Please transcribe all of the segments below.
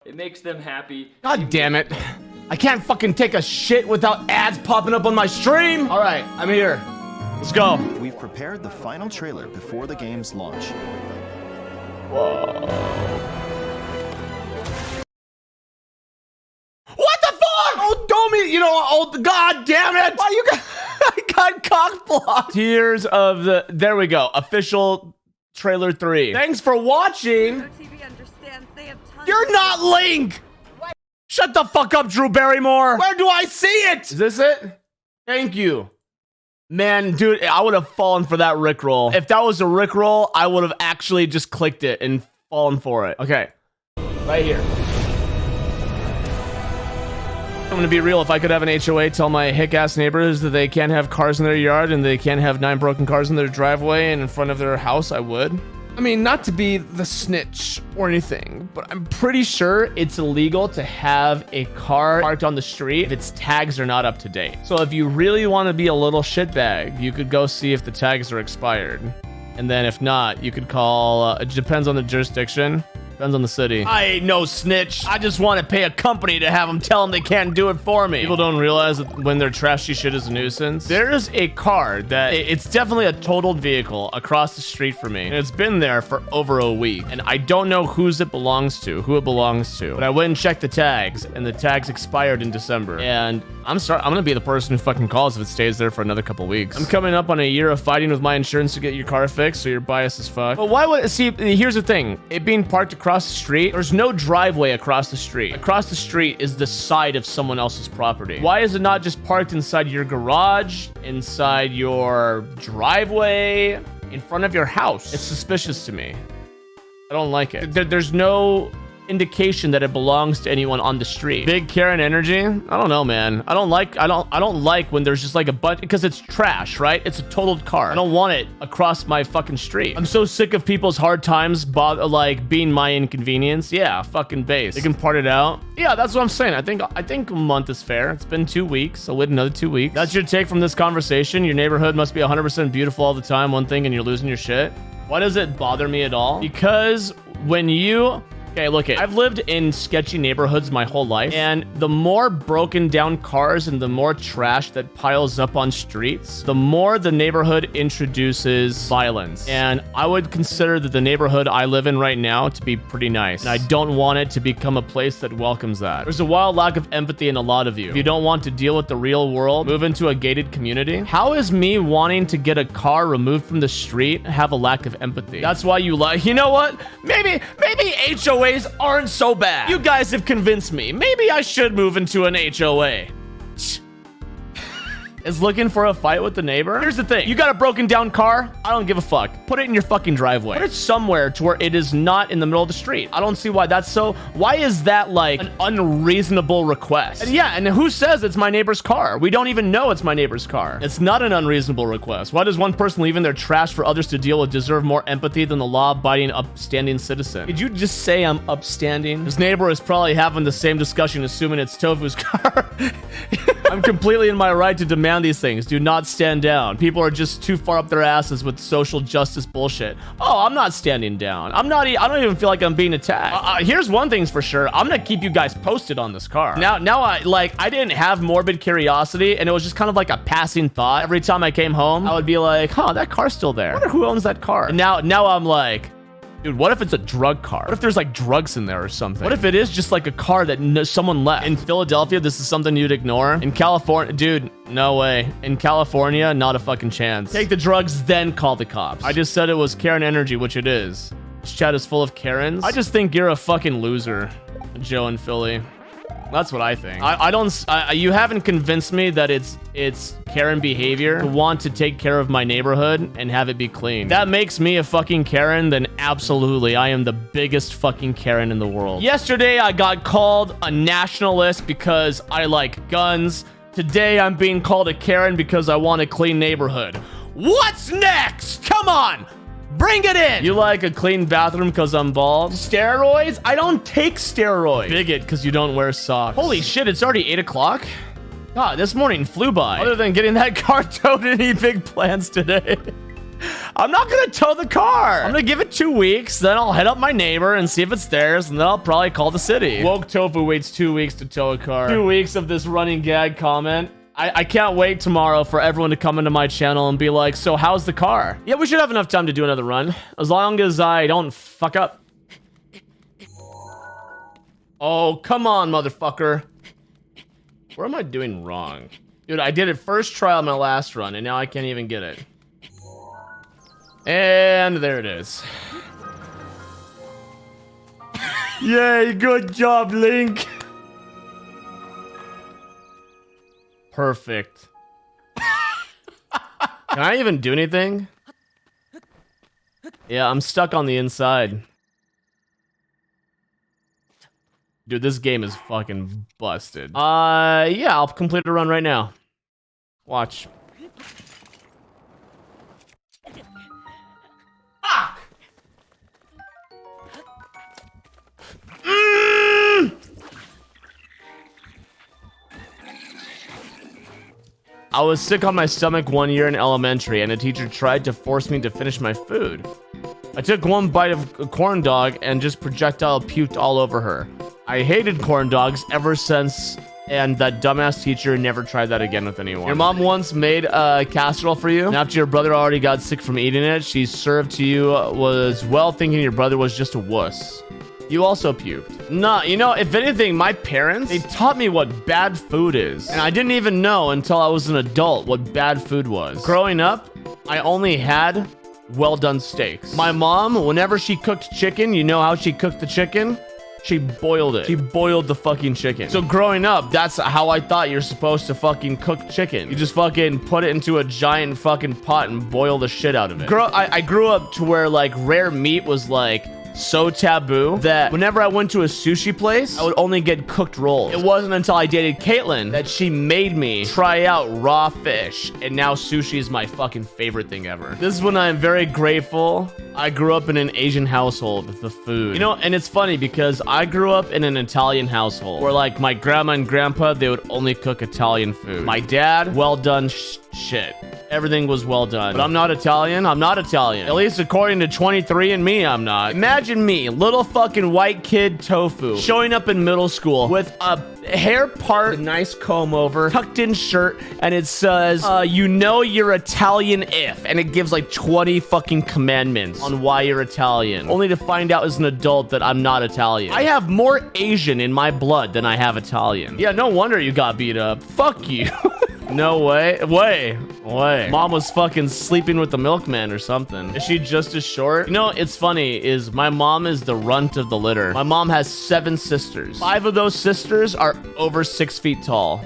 It makes them happy. God damn it. I can't fucking take a shit without ads popping up on my stream. All right, I'm here. Let's go. We've prepared the final trailer before the game's launch. Whoa. What the fuck? Oh, Domi, you know, oh, god damn it. Why you got, I got cock blocked. Tears of the, there we go. Official trailer 3. Thanks for watching. You're not Link. Shut the fuck up, Drew Barrymore. Where do I see it? Is this it? Thank you. Man, dude, I would have fallen for that Rickroll. If that was a Rickroll, I would have actually just clicked it and fallen for it. Okay, right here. I'm gonna be real. If I could have an HOA tell my hick-ass neighbors that they can't have cars in their yard and they can't have 9 broken cars in their driveway and in front of their house, I would. I mean, not to be the snitch or anything, but I'm pretty sure it's illegal to have a car parked on the street if its tags are not up to date. So if you really want to be a little shitbag, you could go see if the tags are expired. And then if not, you could call, it depends on the jurisdiction. Depends on the city. I ain't no snitch. I just want to pay a company to have them tell them they can't do it for me. People don't realize that when their trashy shit is a nuisance. There's a car that it's definitely a totaled vehicle across the street from me. And it's been there for over a week. And I don't know who it belongs to. But I went and checked the tags and the tags expired in December. And I'm gonna be the person who fucking calls if it stays there for another couple weeks. I'm coming up on a year of fighting with my insurance to get your car fixed, so you're biased as fuck. But why would, see, here's the thing. It being parked across the street, there's no driveway across the street. Across the street is the side of someone else's property. Why is it not just parked inside your garage, inside your driveway, in front of your house? It's suspicious to me. I don't like it. There's no indication that it belongs to anyone on the street. Big Karen energy. I don't know, man. I don't like when there's just like a bunch, because it's trash, right? It's a totaled car. I don't want it across my fucking street. I'm so sick of people's hard times like being my inconvenience. Yeah, fucking base. They can part it out. Yeah, that's what I'm saying. I think a month is fair. It's been 2 weeks. So wait another 2 weeks. That's your take from this conversation. Your neighborhood must be 100% beautiful all the time, one thing, and you're losing your shit. Why does it bother me at all? Because when you... Okay, look, I've lived in sketchy neighborhoods my whole life, and the more broken down cars and the more trash that piles up on streets, the more the neighborhood introduces violence. And I would consider that the neighborhood I live in right now to be pretty nice, and I don't want it to become a place that welcomes that. There's a wild lack of empathy in a lot of you. If you don't want to deal with the real world, move into a gated community. How is me wanting to get a car removed from the street have a lack of empathy? That's why you like, you know what? Maybe HOAs aren't so bad. You guys have convinced me. Maybe I should move into an HOA. Is looking for a fight with the neighbor? Here's the thing. You got a broken down car? I don't give a fuck. Put it in your fucking driveway. Put it somewhere to where it is not in the middle of the street. I don't see why that's so... Why is that like an unreasonable request? And yeah, and who says it's my neighbor's car? We don't even know it's my neighbor's car. It's not an unreasonable request. Why does one person leaving their trash for others to deal with deserve more empathy than the law-abiding, upstanding citizen? Did you just say I'm upstanding? This neighbor is probably having the same discussion, assuming it's Tofu's car. I'm completely in my right to demand these things. Do not stand down. People are just too far up their asses with social justice bullshit. Oh, I'm not standing down. I don't even feel like I'm being attacked. Here's one thing's for sure. I'm gonna keep you guys posted on this car. Now I didn't have morbid curiosity, and it was just kind of like a passing thought. Every time I came home, I would be like, huh, that car's still there. I wonder who owns that car. And now I'm like, dude, what if it's a drug car? What if there's like drugs in there or something? What if it is just like a car that someone left? In Philadelphia, this is something you'd ignore. In California, dude, no way. In California, not a fucking chance. Take the drugs, then call the cops. I just said it was Karen energy, which it is. This chat is full of Karens. I just think you're a fucking loser, Joe in Philly. That's what I think. You haven't convinced me that it's Karen behavior to want to take care of my neighborhood and have it be clean. That makes me a fucking Karen, then absolutely, I am the biggest fucking Karen in the world. Yesterday, I got called a nationalist because I like guns. Today, I'm being called a Karen because I want a clean neighborhood. What's next? Come on! Bring it in! You like a clean bathroom because I'm bald? Steroids? I don't take steroids. Bigot because you don't wear socks. Holy shit, it's already 8 o'clock? God, this morning flew by. Other than getting that car towed, any big plans today? I'm not gonna tow the car. I'm gonna give it 2 weeks, then I'll head up my neighbor and see if it's theirs, and then I'll probably call the city. Woke Tofu waits 2 weeks to tow a car. 2 weeks of this running gag comment. I can't wait tomorrow for everyone to come into my channel and be like, so how's the car? Yeah, we should have enough time to do another run. As long as I don't fuck up. Oh, come on, motherfucker. What am I doing wrong? Dude, I did it first try on my last run, and now I can't even get it. And there it is. Yay, good job, Link. Perfect. Can I even do anything? Yeah, I'm stuck on the inside. Dude, this game is fucking busted. Yeah, I'll complete a run right now. Watch. Fuck! I was sick on my stomach 1 year in elementary, and a teacher tried to force me to finish my food. I took one bite of a corn dog and just projectile puked all over her. I hated corn dogs ever since, and that dumbass teacher never tried that again with anyone. Your mom once made a casserole for you, and after your brother already got sick from eating it, she served to you was well thinking your brother was just a wuss. You also puked. Nah, you know, if anything, my parents, they taught me what bad food is. And I didn't even know until I was an adult what bad food was. Growing up, I only had well-done steaks. My mom, whenever she cooked chicken, you know how she cooked the chicken? She boiled it. She boiled the fucking chicken. So growing up, that's how I thought you're supposed to fucking cook chicken. You just fucking put it into a giant fucking pot and boil the shit out of it. I grew up to where like rare meat was like so taboo that whenever I went to a sushi place, I would only get cooked rolls. It wasn't until I dated Caitlin that she made me try out raw fish, and now sushi is my fucking favorite thing ever. This is when I am very grateful I grew up in an Asian household with the food. You know, and it's funny because I grew up in an Italian household where like my grandma and grandpa, they would only cook Italian food. My dad, well done shit. Everything was well done. But I'm not Italian. I'm not Italian. At least according to 23andMe, I'm not. Imagine me, little fucking white kid Tofu, showing up in middle school with a hair part, a nice comb over, tucked in shirt, and it says, you know you're Italian if, and it gives like 20 fucking commandments on why you're Italian, only to find out as an adult that I'm not Italian. I have more Asian in my blood than I have Italian. Yeah, no wonder you got beat up. Fuck you. No way. Wait. Mom was fucking sleeping with the milkman or something. Is she just as short? You know, it's funny is my mom is the runt of the litter. My mom has 7 sisters. 5 of those sisters are over 6 feet tall.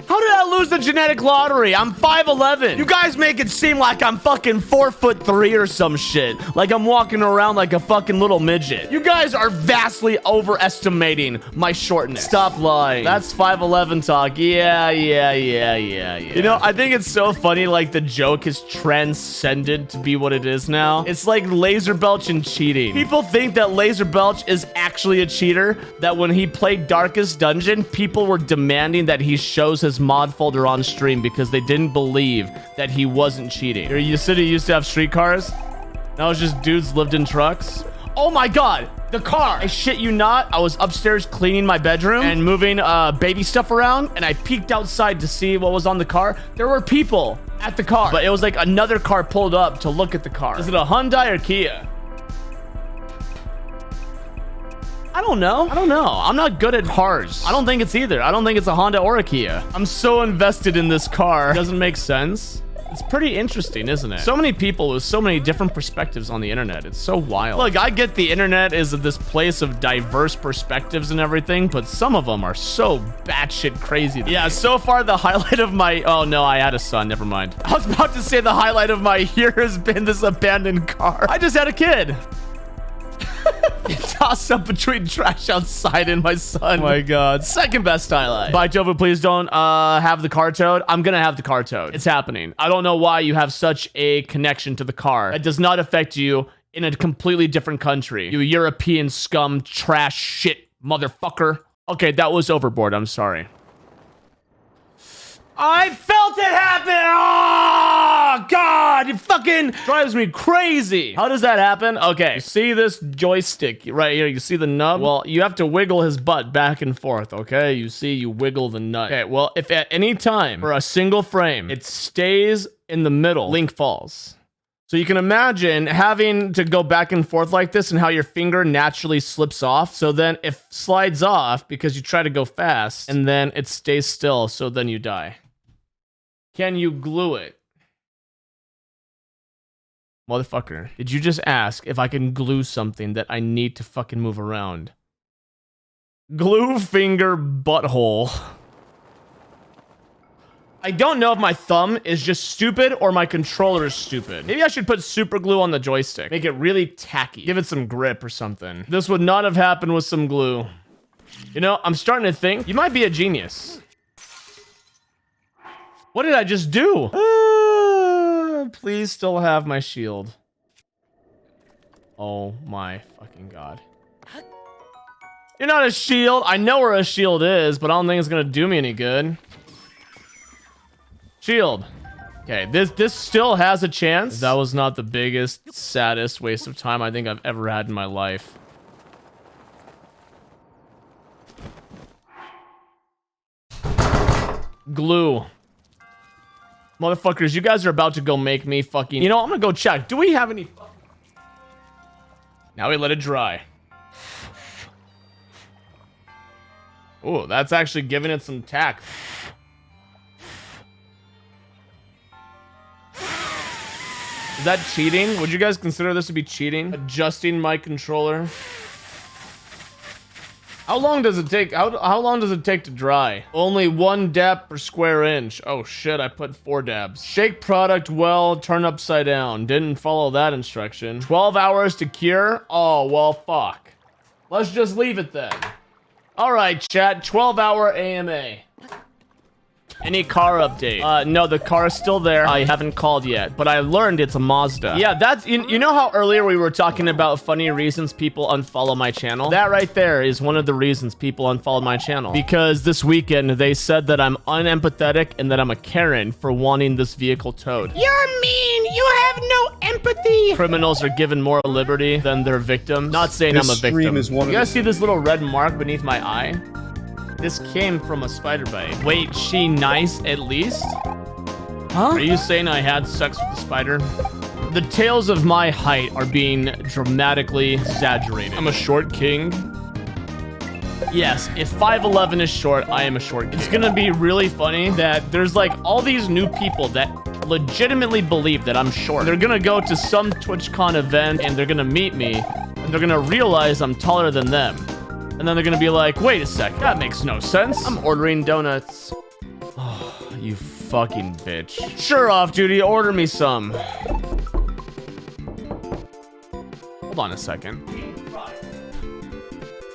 How did I lose the genetic lottery? I'm 5'11". You guys make it seem like I'm fucking 4'3" or some shit. Like I'm walking around like a fucking little midget. You guys are vastly overestimating my shortness. Stop lying. That's 5'11" talk. Yeah. You know, I think it's so funny, like the joke has transcended to be what it is now. It's like Laser Belch and cheating. People think that Laser Belch is actually a cheater, that when he played Darkest Dungeon, people were demanding that he shows his mod folder on stream because they didn't believe that he wasn't cheating. Your city used to have streetcars? Now it's just dudes lived in trucks? Oh my god, the car! I shit you not, I was upstairs cleaning my bedroom and moving baby stuff around, and I peeked outside to see what was on the car. There were people at the car, but it was like another car pulled up to look at the car. Is it a Hyundai or Kia? I don't know. I'm not good at cars. I don't think it's either. I don't think it's a Honda or a Kia. I'm so invested in this car. It doesn't make sense. It's pretty interesting, isn't it? So many people with so many different perspectives on the internet. It's so wild. Look, I get the internet is this place of diverse perspectives and everything, but some of them are so batshit crazy. Yeah, so far the highlight of my... Oh no, I had a son. Never mind. I was about to say the highlight of my year has been this abandoned car. I just had a kid. Toss up between trash outside and my son. Oh my god. Second best highlight. Bye, Tofu. Please don't have the car towed. I'm gonna have the car towed. It's happening. I don't know why you have such a connection to the car. It does not affect you in a completely different country. You European scum, trash, shit, motherfucker. Okay, that was overboard. I'm sorry. I felt it happen! Oh! Oh, God, it fucking drives me crazy. How does that happen? Okay, see this joystick right here? You see the nub? Well, you have to wiggle his butt back and forth, okay? You see, you wiggle the nut. Okay, well, if at any time for a single frame, it stays in the middle, Link falls. So you can imagine having to go back and forth like this and how your finger naturally slips off. So then it slides off because you try to go fast and then it stays still. So then you die. Can you glue it? Motherfucker, did you just ask if I can glue something that I need to fucking move around? Glue finger butthole. I don't know if my thumb is just stupid or my controller is stupid. Maybe I should put super glue on the joystick. Make it really tacky. Give it some grip or something. This would not have happened with some glue. You know, I'm starting to think you might be a genius. What did I just do? Please still have my shield. Oh my fucking God. You're not a shield. I know where a shield is, but I don't think it's gonna do me any good. Shield. Okay, this still has a chance. That was not the biggest, saddest waste of time I think I've ever had in my life. Glue. Motherfuckers, you guys are about to go make me fucking... You know, I'm gonna go check. Do we have any... Now we let it dry. Oh, that's actually giving it some tack. Is that cheating? Would you guys consider this to be cheating? Adjusting my controller. How long does it take? How long does it take to dry? Only 1 dab per square inch. Oh shit, I put 4 dabs. Shake product well, turn upside down. Didn't follow that instruction. 12 hours to cure? Oh, well, fuck. Let's just leave it then. All right, chat, 12-hour AMA. Any car update? No, the car is still there. I haven't called yet, but I learned it's a Mazda. Yeah, that's, you know how earlier we were talking about funny reasons people unfollow my channel? That right there is one of the reasons people unfollowed my channel. Because this weekend, they said that I'm unempathetic and that I'm a Karen for wanting this vehicle towed. You're mean! You have no empathy! Criminals are given more liberty than their victims. Not saying I'm a victim. You guys see this little red mark beneath my eye? This came from a spider bite. Wait, she nice at least? Huh? Are you saying I had sex with the spider? The tales of my height are being dramatically exaggerated. I'm a short king. Yes, if 5'11" is short, I am a short king. It's gonna be really funny that there's like all these new people that legitimately believe that I'm short. They're gonna go to some TwitchCon event and they're gonna meet me and they're gonna realize I'm taller than them. And then they're gonna be like, wait a sec, that makes no sense. I'm ordering donuts. Oh, you fucking bitch. Sure, off duty, order me some. Hold on a second.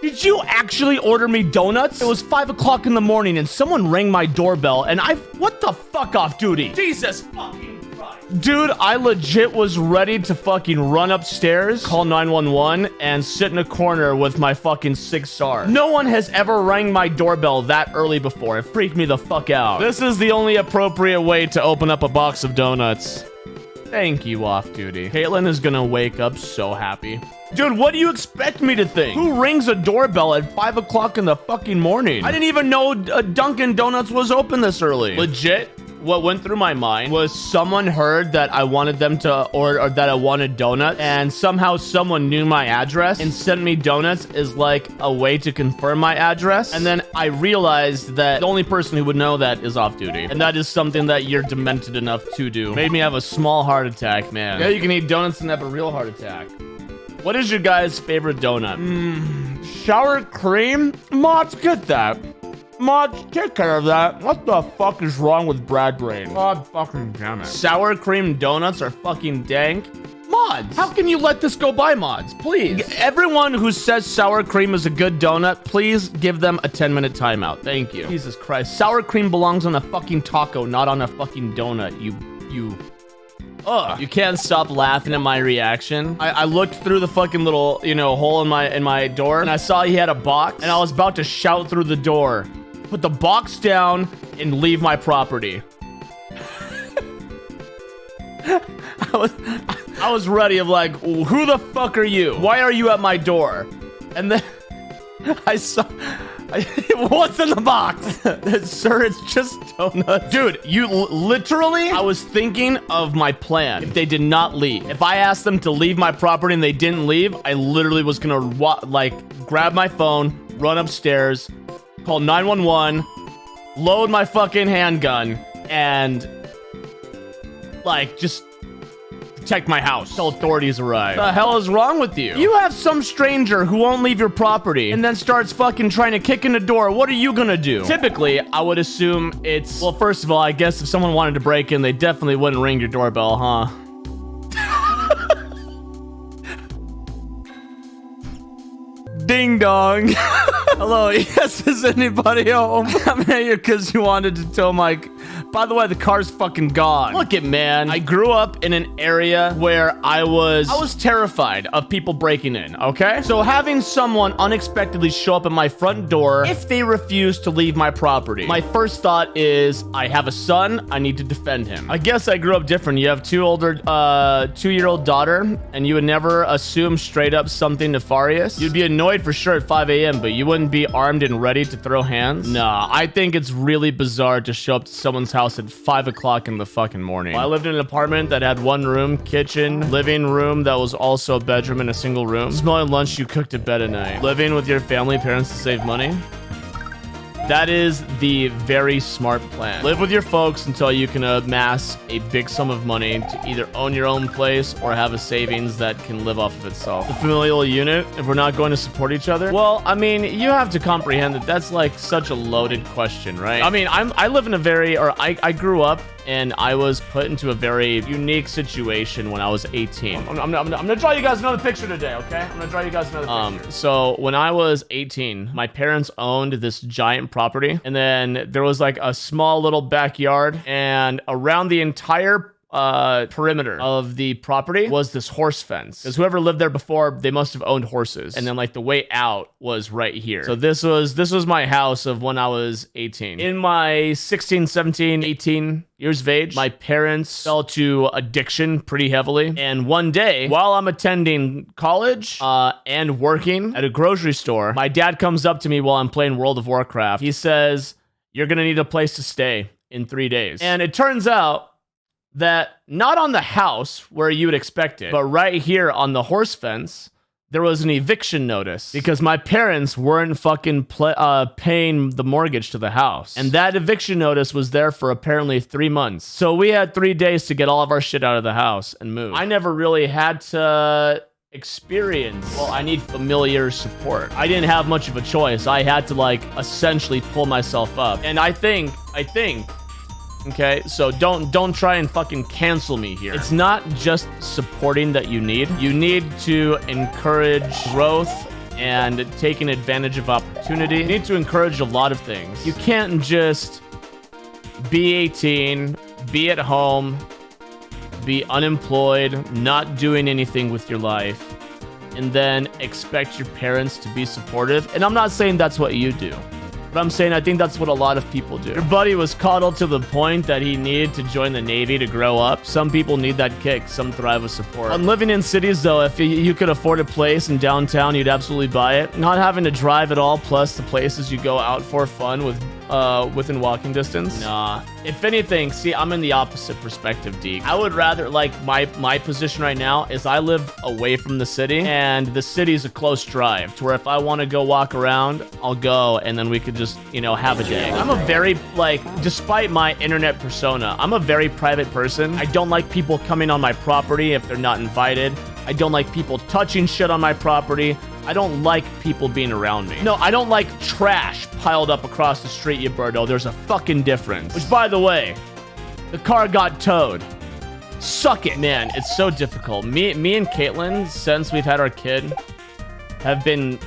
Did you actually order me donuts? It was 5 o'clock in the morning and someone rang my doorbell and what the fuck, off duty? Jesus fucking Christ. Dude, I legit was ready to fucking run upstairs, call 911, and sit in a corner with my fucking 6-star. No one has ever rang my doorbell that early before. It freaked me the fuck out. This is the only appropriate way to open up a box of donuts. Thank you, off duty. Caitlin is gonna wake up so happy. Dude, what do you expect me to think? Who rings a doorbell at 5 o'clock in the fucking morning? I didn't even know Dunkin' Donuts was open this early. Legit, what went through my mind was someone heard that I wanted them to order, or that I wanted donuts, and somehow someone knew my address and sent me donuts is like a way to confirm my address. And then I realized that the only person who would know that is off duty. And that is something that you're demented enough to do. Made me have a small heart attack, man. Yeah, you can eat donuts and have a real heart attack. What is your guys' favorite donut? Sour cream? Mods, get that. Mods, take care of that. What the fuck is wrong with Brad Brain? God fucking damn it. Sour cream donuts are fucking dank. Mods, how can you let this go by, Mods? Please. Everyone who says sour cream is a good donut, please give them a 10-minute timeout. Thank you. Jesus Christ. Sour cream belongs on a fucking taco, not on a fucking donut, you. Ugh. You can't stop laughing at my reaction. I looked through the fucking little, hole in my door, and I saw he had a box, and I was about to shout through the door, put the box down, and leave my property. I was ready. I'm like, who the fuck are you? Why are you at my door? And then I saw... What's in the box? Sir, it's just donuts. Dude, you literally... I was thinking of my plan if they did not leave. If I asked them to leave my property and they didn't leave, I literally was gonna, like, grab my phone, run upstairs, call 911, load my fucking handgun, and, like, just... protect my house till authorities arrive. The hell is wrong with you? You have some stranger who won't leave your property and then starts fucking trying to kick in the door. What are you gonna do? Typically, I would assume it's... Well, first of all, I guess if someone wanted to break in, they definitely wouldn't ring your doorbell, huh? Ding dong. Hello, yes, is anybody home? I'm here because you wanted to tow my... By the way, the car's fucking gone. Look it, man. I grew up in an area where I was terrified of people breaking in, okay? So having someone unexpectedly show up at my front door if they refuse to leave my property, my first thought is, I have a son, I need to defend him. I guess I grew up different. You have two-year-old daughter, and you would never assume straight up something nefarious. You'd be annoyed for sure at 5 a.m., but you wouldn't be armed and ready to throw hands. Nah, I think it's really bizarre to show up to someone's house at 5 o'clock in the fucking morning. I lived in an apartment that had one room, kitchen, living room that was also a bedroom in a single room. Smelling lunch you cooked at bed at night. Living with your family, parents to save money. That is the very smart plan. Live with your folks until you can amass a big sum of money to either own your own place or have a savings that can live off of itself. The familial unit, if we're not going to support each other? Well, I mean, you have to comprehend that that's like such a loaded question, right? I mean, I live in a very, or I grew up and I was put into a very unique situation when I was 18. I'm gonna draw you guys another picture today, okay? I'm gonna draw you guys another picture. So when I was 18, my parents owned this giant property, and then there was like a small little backyard, and around the entire perimeter of the property was this horse fence, because whoever lived there before, they must have owned horses, and then like the way out was right here. So this was my house of when I was 18. In my 16, 17, 18 years of age, my parents fell to addiction pretty heavily, and one day while I'm attending college and working at a grocery store, my dad comes up to me while I'm playing World of Warcraft. He says, "You're gonna need a place to stay in 3 days." And it turns out that not on the house where you would expect it, but right here on the horse fence, there was an eviction notice because my parents weren't fucking paying the mortgage to the house. And that eviction notice was there for apparently 3 months. So we had 3 days to get all of our shit out of the house and move. I never really had to experience, well, I need familiar support. I didn't have much of a choice. I had to like essentially pull myself up. And I think, okay, so don't try and fucking cancel me here. It's not just supporting that you need. You need to encourage growth and taking advantage of opportunity. You need to encourage a lot of things. You can't just be 18, be at home, be unemployed, not doing anything with your life, and then expect your parents to be supportive. And I'm not saying that's what you do, but I'm saying I think that's what a lot of people do. Your buddy was coddled to the point that he needed to join the Navy to grow up. Some people need that kick. Some thrive with support. On living in cities, though, if you could afford a place in downtown, you'd absolutely buy it. Not having to drive at all, plus the places you go out for fun within walking distance. Nah. If anything, see, I'm in the opposite perspective, Deke. I would rather, like, my position right now is I live away from the city, and the city's a close drive to where if I want to go walk around, I'll go, and then we could just, you know, have a day. I'm a very, like, despite my internet persona, I'm a very private person. I don't like people coming on my property if they're not invited. I don't like people touching shit on my property. I don't like people being around me. No, I don't like trash piled up across the street, you birdo. There's a fucking difference. Which, by the way, the car got towed. Suck it. Man, it's so difficult. Me and Caitlin, since we've had our kid, have been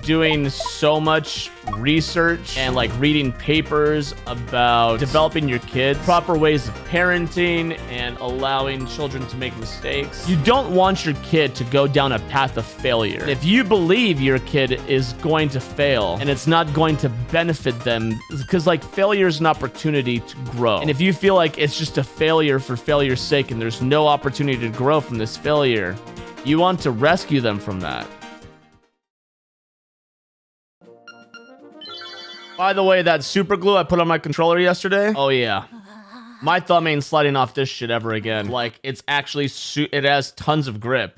doing so much research and like reading papers about developing your kids, proper ways of parenting, and allowing children to make mistakes. You don't want your kid to go down a path of failure. If you believe your kid is going to fail and it's not going to benefit them, because like failure is an opportunity to grow. And if you feel like it's just a failure for failure's sake and there's no opportunity to grow from this failure, you want to rescue them from that. By the way, that super glue I put on my controller yesterday, oh yeah. My thumb ain't sliding off this shit ever again. Like, it's actually, it has tons of grip.